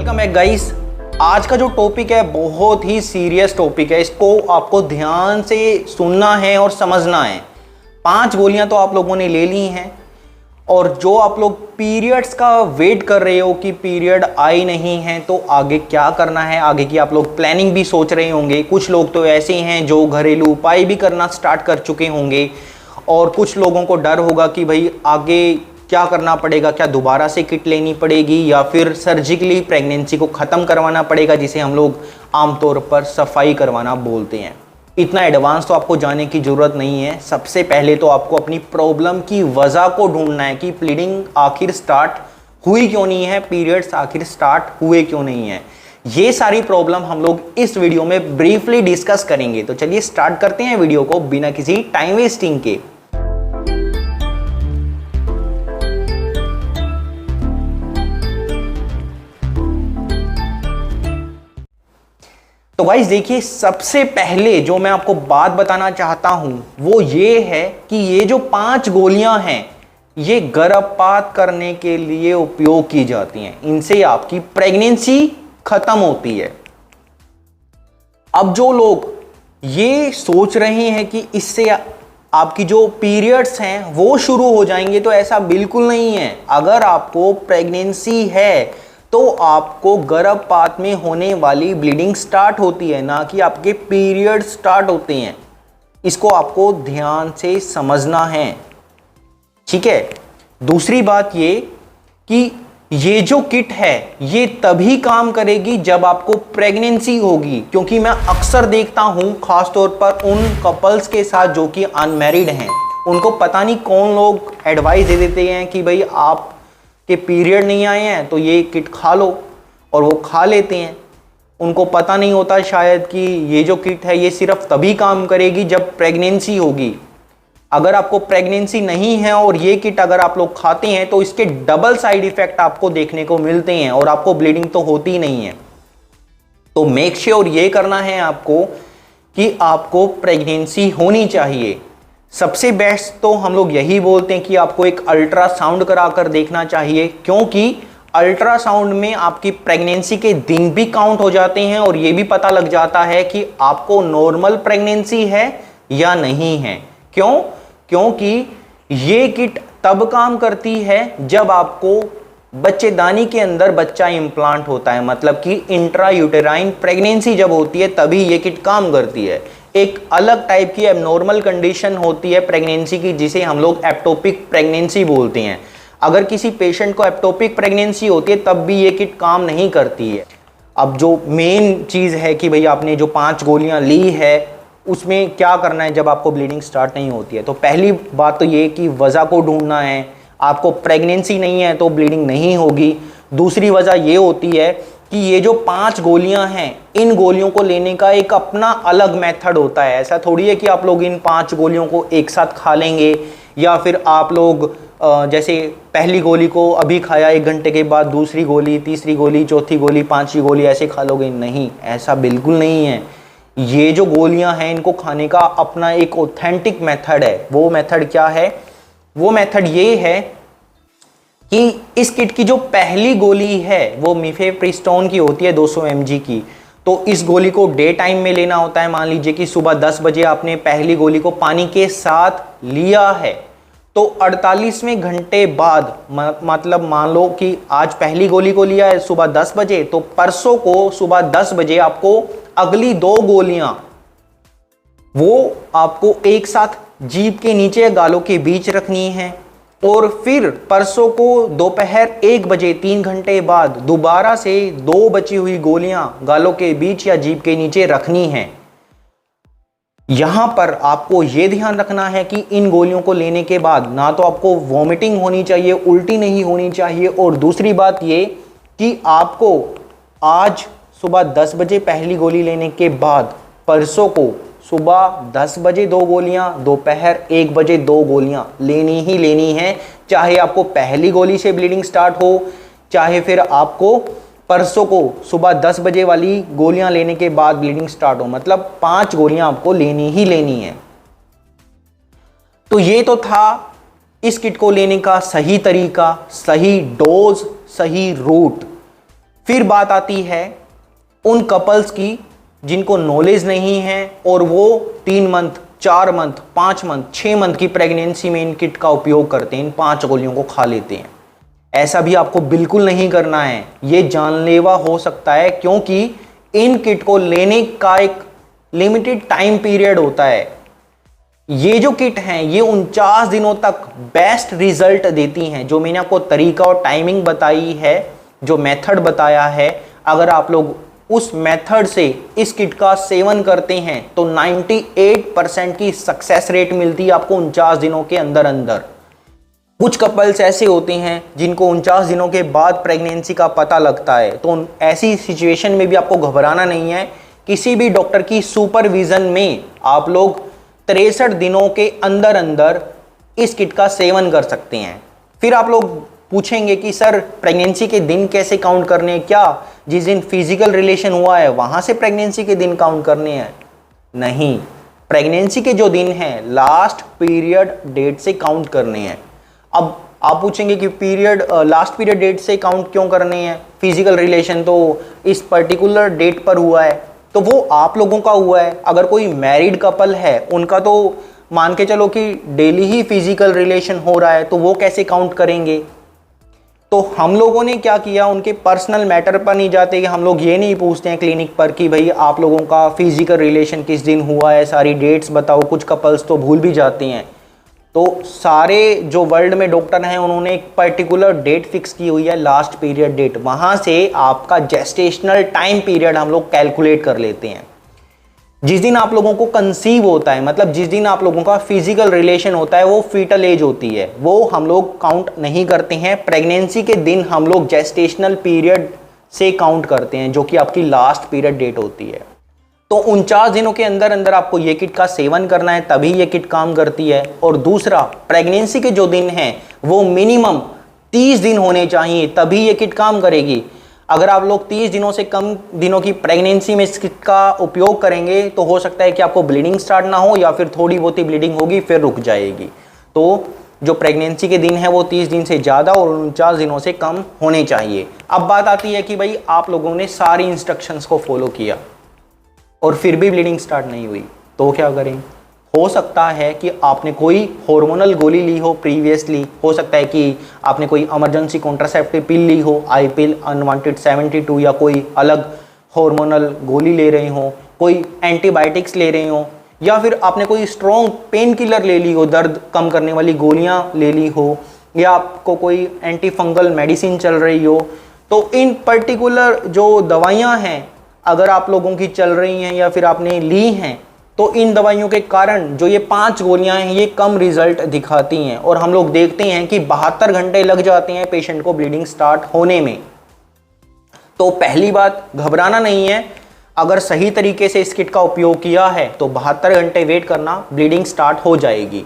Welcome back guys. आज का जो टॉपिक है बहुत ही सीरियस टॉपिक है, इसको आपको ध्यान से सुनना है और समझना है। 5 गोलियां तो आप लोगों ने ले ली हैं और जो आप लोग पीरियड्स का वेट कर रहे हो कि पीरियड आई नहीं है तो आगे क्या करना है, आगे की आप लोग प्लानिंग भी सोच रहे होंगे। कुछ लोग तो ऐसे हैं जो घरेलू उपाय भी करना स्टार्ट कर चुके होंगे और कुछ लोगों को डर होगा कि भाई आगे क्या करना पड़ेगा, क्या दोबारा से किट लेनी पड़ेगी या फिर सर्जिकली प्रेगनेंसी को ख़त्म करवाना पड़ेगा, जिसे हम लोग आमतौर पर सफाई करवाना बोलते हैं। इतना एडवांस तो आपको जाने की ज़रूरत नहीं है। सबसे पहले तो आपको अपनी प्रॉब्लम की वजह को ढूंढना है कि ब्लीडिंग आखिर स्टार्ट हुई क्यों नहीं है, पीरियड्स आखिर स्टार्ट हुए क्यों नहीं है। ये सारी प्रॉब्लम हम लोग इस वीडियो में ब्रीफली डिस्कस करेंगे। तो चलिए स्टार्ट करते हैं वीडियो को बिना किसी टाइम वेस्टिंग के। तो गाइस देखिए, सबसे पहले जो मैं आपको बात बताना चाहता हूं वो ये है कि ये जो 5 गोलियां हैं ये गर्भपात करने के लिए उपयोग की जाती हैं। इनसे आपकी प्रेगनेंसी खत्म होती है। अब जो लोग ये सोच रहे हैं कि इससे आपकी जो पीरियड्स हैं वो शुरू हो जाएंगे, तो ऐसा बिल्कुल नहीं है। अगर आपको प्रेगनेंसी है तो आपको गर्भपात में होने वाली ब्लीडिंग स्टार्ट होती है, ना कि आपके पीरियड स्टार्ट होते हैं। इसको आपको ध्यान से समझना है, ठीक है। दूसरी बात ये कि ये जो किट है ये तभी काम करेगी जब आपको प्रेगनेंसी होगी, क्योंकि मैं अक्सर देखता हूं खासतौर पर उन कपल्स के साथ जो कि अनमैरिड हैं। उनको पता नहीं कौन लोग एडवाइस दे देते हैं कि भाई आप के पीरियड नहीं आए हैं तो ये किट खा लो, और वो खा लेते हैं। उनको पता नहीं होता शायद कि ये जो किट है ये सिर्फ तभी काम करेगी जब प्रेगनेंसी होगी। अगर आपको प्रेगनेंसी नहीं है और ये किट अगर आप लोग खाते हैं तो इसके डबल साइड इफेक्ट आपको देखने को मिलते हैं और आपको ब्लीडिंग तो होती नहीं है। तो मेक श्योर ये करना है आपको कि आपको प्रेगनेंसी होनी चाहिए। सबसे बेस्ट तो हम लोग यही बोलते हैं कि आपको एक अल्ट्रासाउंड कराकर देखना चाहिए, क्योंकि अल्ट्रासाउंड में आपकी प्रेगनेंसी के दिन भी काउंट हो जाते हैं और ये भी पता लग जाता है कि आपको नॉर्मल प्रेगनेंसी है या नहीं है। क्यों? क्योंकि ये किट तब काम करती है जब आपको बच्चेदानी के अंदर बच्चा इम्प्लांट होता है, मतलब कि इंट्रा यूटेराइन प्रेगनेंसी जब होती है तभी ये किट काम करती है। एक अलग टाइप की एबनॉर्मल कंडीशन होती है प्रेगनेंसी की, जिसे हम लोग एप्टोपिक प्रेगनेंसी बोलते हैं। अगर किसी पेशेंट को एप्टोपिक प्रेगनेंसी होती है तब भी ये किट काम नहीं करती है। अब जो मेन चीज़ है कि भाई आपने जो 5 गोलियां ली है उसमें क्या करना है जब आपको ब्लीडिंग स्टार्ट नहीं होती है। तो पहली बात तो ये कि वजह को ढूंढना है। आपको प्रेगनेंसी नहीं है तो ब्लीडिंग नहीं होगी। दूसरी वजह ये होती है कि ये जो 5 गोलियां हैं इन गोलियों को लेने का एक अपना अलग मेथड होता है। ऐसा थोड़ी है कि आप लोग इन 5 गोलियों को एक साथ खा लेंगे या फिर आप लोग जैसे पहली गोली को अभी खाया 1 घंटे के बाद दूसरी गोली, तीसरी गोली, चौथी गोली, 5वीं गोली ऐसे खा लोगे। नहीं, ऐसा बिल्कुल नहीं है। ये जो गोलियां हैं इनको खाने का अपना एक ऑथेंटिक मेथड है। वो मेथड क्या है? वो मेथड ये है कि इस किट की जो पहली गोली है वो मिफेप्रिस्टोन की होती है 200 mg की। तो इस गोली को डे टाइम में लेना होता है। मान लीजिए कि सुबह 10 बजे आपने पहली गोली को पानी के साथ लिया है तो 48वें घंटे बाद, मतलब मान लो कि आज पहली गोली को लिया है सुबह 10 बजे, तो परसों को सुबह 10 बजे आपको अगली 2 गोलियां वो आपको एक साथ जीभ के नीचे गालों के बीच रखनी है और फिर परसों को दोपहर 1 बजे 3 घंटे बाद दोबारा से 2 बची हुई गोलियां गालों के बीच या जीभ के नीचे रखनी है। यहां पर आपको यह ध्यान रखना है कि इन गोलियों को लेने के बाद ना तो आपको वॉमिटिंग होनी चाहिए, उल्टी नहीं होनी चाहिए, और दूसरी बात ये कि आपको आज सुबह 10 बजे पहली गोली लेने के बाद परसों को सुबह 10 बजे 2 गोलियां, दोपहर 1 बजे 2 गोलियां लेनी ही लेनी है। चाहे आपको पहली गोली से ब्लीडिंग स्टार्ट हो, चाहे फिर आपको परसों को सुबह 10 बजे वाली गोलियां लेने के बाद ब्लीडिंग स्टार्ट हो, मतलब 5 गोलियां आपको लेनी ही लेनी है। तो ये तो था इस किट को लेने का सही तरीका, सही डोज, सही रूट। फिर बात आती है उन कपल्स की जिनको नॉलेज नहीं है और वो 3 मंथ, 4 मंथ, 5 मंथ, 6 मंथ की प्रेगनेंसी में इन किट का उपयोग करते हैं, इन 5 गोलियों को खा लेते हैं। ऐसा भी आपको बिल्कुल नहीं करना है, ये जानलेवा हो सकता है, क्योंकि इन किट को लेने का एक लिमिटेड टाइम पीरियड होता है। ये जो किट हैं ये 49 दिनों तक बेस्ट रिजल्ट देती हैं। जो मैंने आपको तरीका और टाइमिंग बताई है, जो मेथड बताया है, अगर आप लोग उस मेथड से इस किट का सेवन करते हैं तो 98% की सक्सेस रेट मिलती है आपको 49 दिनों के अंदर अंदर। कुछ कपल्स ऐसे होते हैं जिनको 49 दिनों के बाद प्रेगनेंसी का पता लगता है, तो ऐसी सिचुएशन में भी आपको घबराना नहीं है। किसी भी डॉक्टर की सुपरविजन में आप लोग 63 दिनों के अंदर अंदर इस किट का सेवन कर सकते हैं। फिर आप लोग पूछेंगे कि सर प्रेगनेंसी के दिन कैसे काउंट करने हैं, क्या जिस दिन फिजिकल रिलेशन हुआ है वहां से प्रेगनेंसी के दिन काउंट करने हैं? नहीं, प्रेगनेंसी के जो दिन हैं लास्ट पीरियड डेट से काउंट करने हैं। अब आप पूछेंगे कि लास्ट पीरियड डेट से काउंट क्यों करने हैं, फिजिकल रिलेशन तो इस पर्टिकुलर डेट पर हुआ है, तो वो आप लोगों का हुआ है। अगर कोई मैरिड कपल है उनका तो मान के चलो कि डेली ही फिजिकल रिलेशन हो रहा है, तो वो कैसे काउंट करेंगे? तो हम लोगों ने क्या किया, उनके पर्सनल मैटर पर नहीं जाते, कि हम लोग ये नहीं पूछते हैं क्लिनिक पर कि भाई आप लोगों का फिजिकल रिलेशन किस दिन हुआ है, सारी डेट्स बताओ। कुछ कपल्स तो भूल भी जाते हैं। तो सारे जो वर्ल्ड में डॉक्टर हैं उन्होंने एक पर्टिकुलर डेट फिक्स की हुई है, लास्ट पीरियड डेट। वहाँ से आपका जेस्टेशनल टाइम पीरियड हम लोग कैलकुलेट कर लेते हैं। जिस दिन आप लोगों को कंसीव होता है, मतलब जिस दिन आप लोगों का फिजिकल रिलेशन होता है, वो फीटल एज होती है, वो हम लोग काउंट नहीं करते हैं। प्रेगनेंसी के दिन हम लोग जेस्टेशनल पीरियड से काउंट करते हैं, जो कि आपकी लास्ट पीरियड डेट होती है। तो 49 दिनों के अंदर अंदर आपको ये किट का सेवन करना है, तभी ये किट काम करती है। और दूसरा, प्रेगनेंसी के जो दिन हैं वो मिनिमम 30 दिन होने चाहिए, तभी ये किट काम करेगी। अगर आप लोग 30 दिनों से कम दिनों की प्रेगनेंसी में इस किट का उपयोग करेंगे तो हो सकता है कि आपको ब्लीडिंग स्टार्ट ना हो, या फिर थोड़ी बहुत ही ब्लीडिंग होगी फिर रुक जाएगी। तो जो प्रेगनेंसी के दिन है वो 30 दिन से ज़्यादा और 49 दिनों से कम होने चाहिए। अब बात आती है कि भाई आप लोगों ने सारी इंस्ट्रक्शंस को फॉलो किया और फिर भी ब्लीडिंग स्टार्ट नहीं हुई, तो क्या करें? हो सकता है कि आपने कोई हार्मोनल गोली ली हो प्रीवियसली, हो सकता है कि आपने कोई इमरजेंसी कॉन्ट्रासेप्टिव पिल ली हो, आई पिल, अनवांटेड 72, या कोई अलग हार्मोनल गोली ले रहे हो, कोई एंटीबायोटिक्स ले रहे हो, या फिर आपने कोई स्ट्रॉन्ग पेन किलर ले ली हो, दर्द कम करने वाली गोलियां ले ली हो, या आपको कोई एंटी फंगल मेडिसिन चल रही हो। तो इन पर्टिकुलर जो दवाइयाँ हैं अगर आप लोगों की चल रही हैं या फिर आपने ली हैं, तो इन दवाइयों के कारण जो ये 5 गोलियां हैं ये कम रिजल्ट दिखाती हैं, और हम लोग देखते हैं कि 72 घंटे लग जाते हैं पेशेंट को ब्लीडिंग स्टार्ट होने में। तो पहली बात, घबराना नहीं है। अगर सही तरीके से इस किट का उपयोग किया है तो 72 घंटे वेट करना, ब्लीडिंग स्टार्ट हो जाएगी।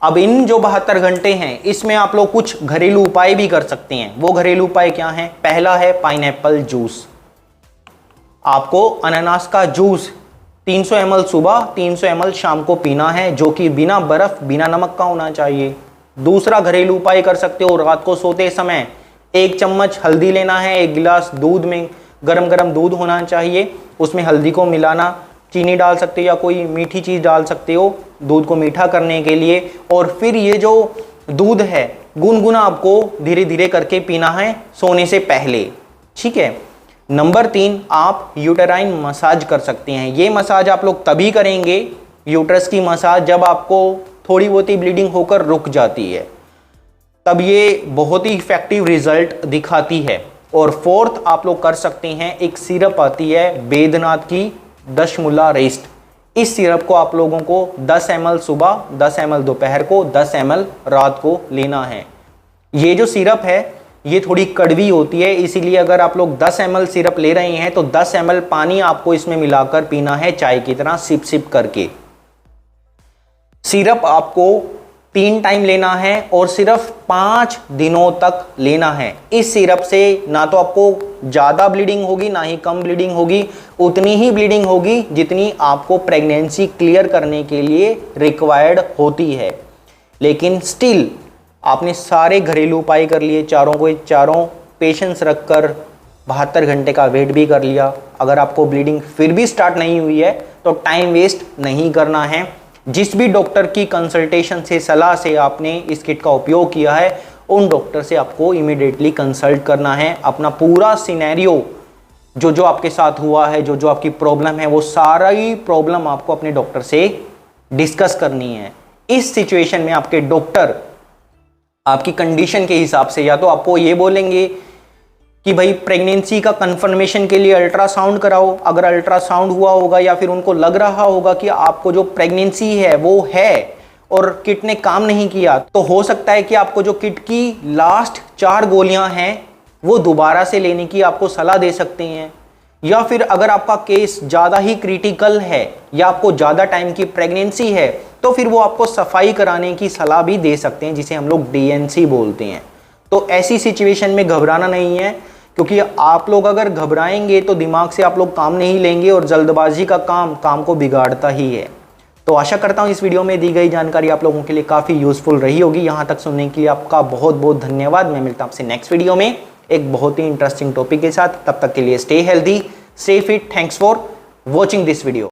अब इन जो 72 घंटे हैं इसमें आप लोग कुछ घरेलू उपाय भी कर सकते हैं। वो घरेलू उपाय क्या है? पहला है पाइनएप्पल जूस। आपको अनानास का जूस 300 ml सुबह, 300 ml शाम को पीना है, जो कि बिना बर्फ, बिना नमक का होना चाहिए। दूसरा घरेलू उपाय कर सकते हो, रात को सोते समय 1 चम्मच हल्दी लेना है, 1 गिलास दूध में गरम गरम दूध होना चाहिए, उसमें हल्दी को मिलाना, चीनी डाल सकते हो या कोई मीठी चीज़ डाल सकते हो दूध को मीठा करने के लिए। और फिर ये जो दूध है गुनगुना आपको धीरे धीरे करके पीना है सोने से पहले, ठीक है। नंबर 3, आप यूटेराइन मसाज कर सकते हैं। ये मसाज आप लोग तभी करेंगे, यूट्रस की मसाज, जब आपको थोड़ी बहुत ही ब्लीडिंग होकर रुक जाती है, तब ये बहुत ही इफेक्टिव रिजल्ट दिखाती है। और 4th आप लोग कर सकते हैं, एक सिरप आती है बैद्यनाथ की दशमूला रेस्ट। इस सिरप को आप लोगों को 10 ml सुबह, 10 ml दोपहर को, 10 ml रात को लेना है। ये जो सिरप है ये थोड़ी कड़वी होती है, इसीलिए अगर आप लोग 10 ml सिरप ले रहे हैं तो 10 ml पानी आपको इसमें मिलाकर पीना है, चाय की तरह सिप सिप करके। सिरप आपको 3 टाइम लेना है और सिर्फ 5 दिनों तक लेना है। इस सिरप से ना तो आपको ज़्यादा ब्लीडिंग होगी ना ही कम ब्लीडिंग होगी, उतनी ही ब्लीडिंग होगी जितनी आपको प्रेगनेंसी क्लियर करने के लिए रिक्वायर्ड होती है। लेकिन स्टिल आपने सारे घरेलू उपाय कर लिए, चारों पेशेंस रखकर 72 घंटे का वेट भी कर लिया, अगर आपको ब्लीडिंग फिर भी स्टार्ट नहीं हुई है तो टाइम वेस्ट नहीं करना है। जिस भी डॉक्टर की कंसल्टेशन से, सलाह से आपने इस किट का उपयोग किया है, उन डॉक्टर से आपको इमीडिएटली कंसल्ट करना है। अपना पूरा सिनेरियो जो आपके साथ हुआ है, जो आपकी प्रॉब्लम है, वो सारा ही प्रॉब्लम आपको अपने डॉक्टर से डिस्कस करनी है। इस सिचुएशन में आपके डॉक्टर आपकी कंडीशन के हिसाब से या तो आपको ये बोलेंगे कि भाई प्रेगनेंसी का कंफर्मेशन के लिए अल्ट्रासाउंड कराओ, अगर अल्ट्रासाउंड हुआ होगा या फिर उनको लग रहा होगा कि आपको जो प्रेगनेंसी है वो है और किट ने काम नहीं किया, तो हो सकता है कि आपको जो किट की लास्ट 4 गोलियां हैं वो दोबारा से लेने की आपको सलाह दे सकते हैं। या फिर अगर आपका केस ज़्यादा ही क्रिटिकल है या आपको ज़्यादा टाइम की प्रेगनेंसी है तो फिर वो आपको सफाई कराने की सलाह भी दे सकते हैं, जिसे हम लोग DNC बोलते हैं। तो ऐसी सिचुएशन में घबराना नहीं है, क्योंकि आप लोग अगर घबराएंगे तो दिमाग से आप लोग काम नहीं लेंगे और जल्दबाजी का काम को बिगाड़ता ही है। तो आशा करता हूँ इस वीडियो में दी गई जानकारी आप लोगों के लिए काफ़ी यूजफुल रही होगी। यहाँ तक सुनने के लिए आपका बहुत बहुत धन्यवाद। मैं मिलता हूँ आपसे नेक्स्ट वीडियो में एक बहुत ही इंटरेस्टिंग टॉपिक के साथ। तब तक के लिए stay healthy, stay fit. Thanks for watching this video.